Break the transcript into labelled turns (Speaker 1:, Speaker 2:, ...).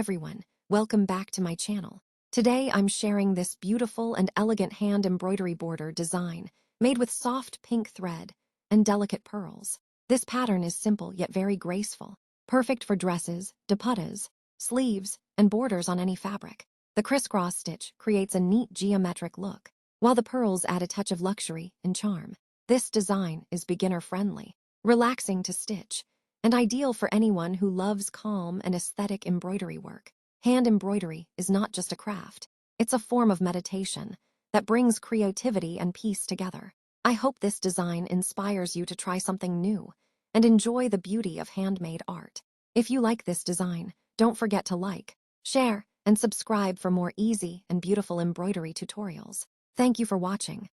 Speaker 1: everyone, welcome back to my channel. Today I'm sharing this beautiful and elegant hand embroidery border design made with soft pink thread and delicate pearls. This pattern is simple yet very graceful, perfect for dresses, dupattas, sleeves, and borders on any fabric. The crisscross stitch creates a neat geometric look, while the pearls add a touch of luxury and charm. This design is beginner-friendly, relaxing to stitch, and ideal for anyone who loves calm and aesthetic embroidery work. Hand embroidery is not just a craft, it's a form of meditation that brings creativity and peace together. I hope this design inspires you to try something new and enjoy the beauty of handmade art. If you like this design, don't forget to like, share, and subscribe for more easy and beautiful embroidery tutorials. Thank you for watching.